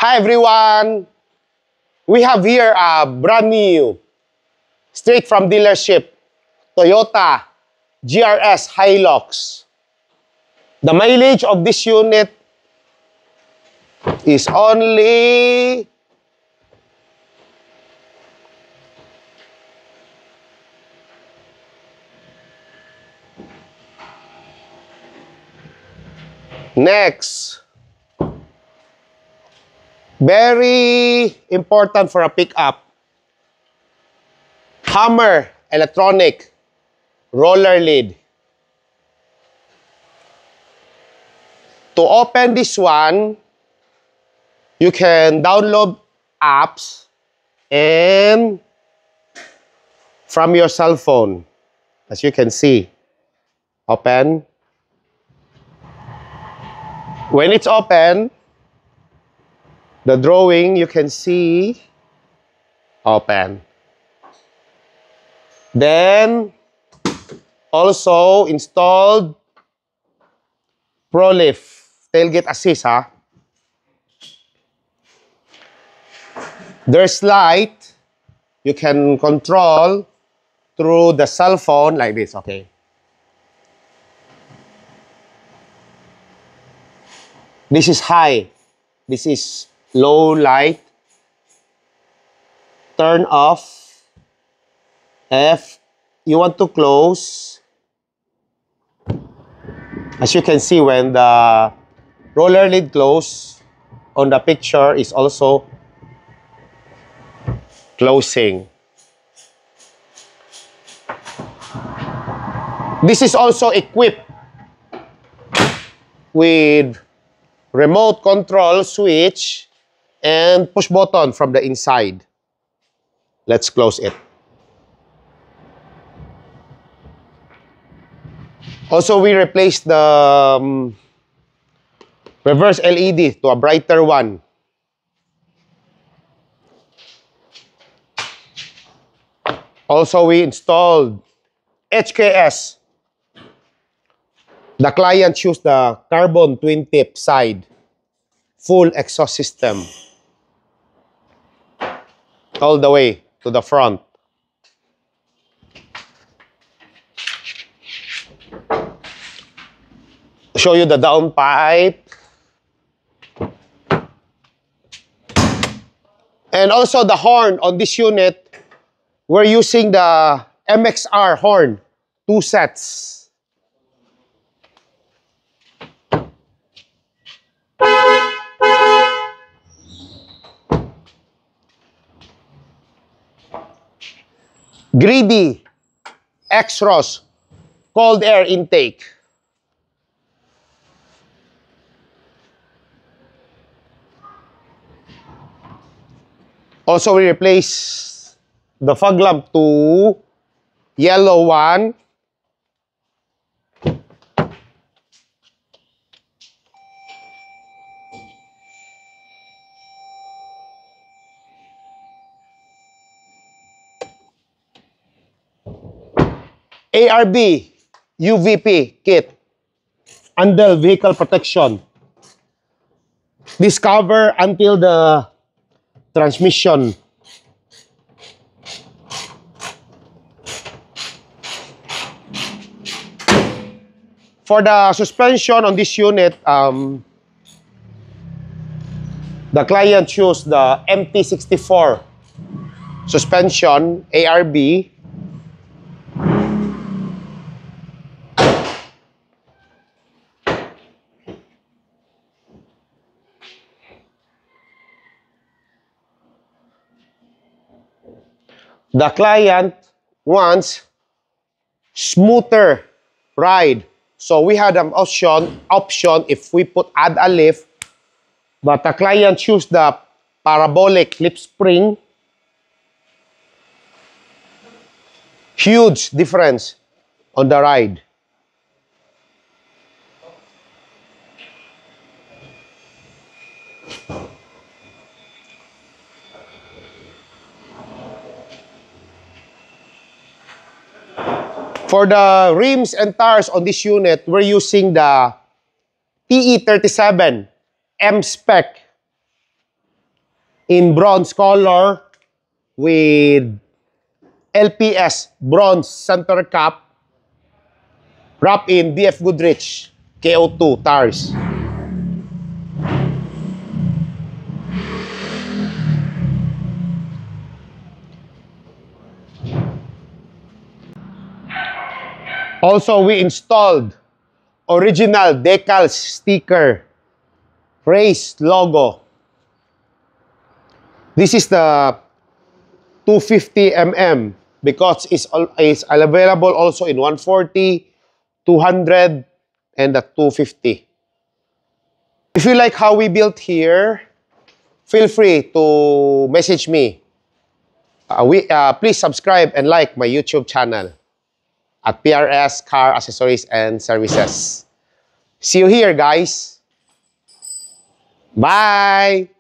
Hi everyone! We have here a brand new, straight from dealership, Toyota GRS Hilux. The mileage of this unit is only 'Next, very important for a pickup, Hummer electronic roller lid. To open this one, you can download apps and from your cell phone. As you can see, open. When it's open, the drawing you can see open. Then also installed ProLift tailgate assist, ha. There's light you can control through the cell phone like this, okay. This is high. This is low light. Turn off. If you want to close, as you can see, when the roller lid close on the picture is also closing. This is also equipped with remote control switch and push button from the inside. Let's close it. Also, we replaced the reverse LED to a brighter one. Also, we installed HKS. The client chose the carbon twin tip side, full exhaust system, all the way to the front. Show you the downpipe. And also the horn on this unit, we're using the MXR horn, 2 sets. Greedy Exros cold air intake. Also, we replace the fog lamp to yellow one. ARB UVP kit, under vehicle protection. This cover until the transmission. For the suspension on this unit, the client chose the MT64 suspension, ARB. The client wants smoother ride. So we had an option if we add a lift, but the client choose the parabolic lip spring. Huge difference on the ride. For the rims and tires on this unit, we're using the TE37 M spec in bronze color with LPS bronze center cap wrapped in BF Goodrich KO2 tires. Also, we installed original decal sticker, race logo. This is the 250mm because it's available also in 140, 200, and the 250. If you like how we built here, feel free to message me. Please subscribe and like my YouTube channel at PRS Car Accessories and Services. See you here, guys. Bye!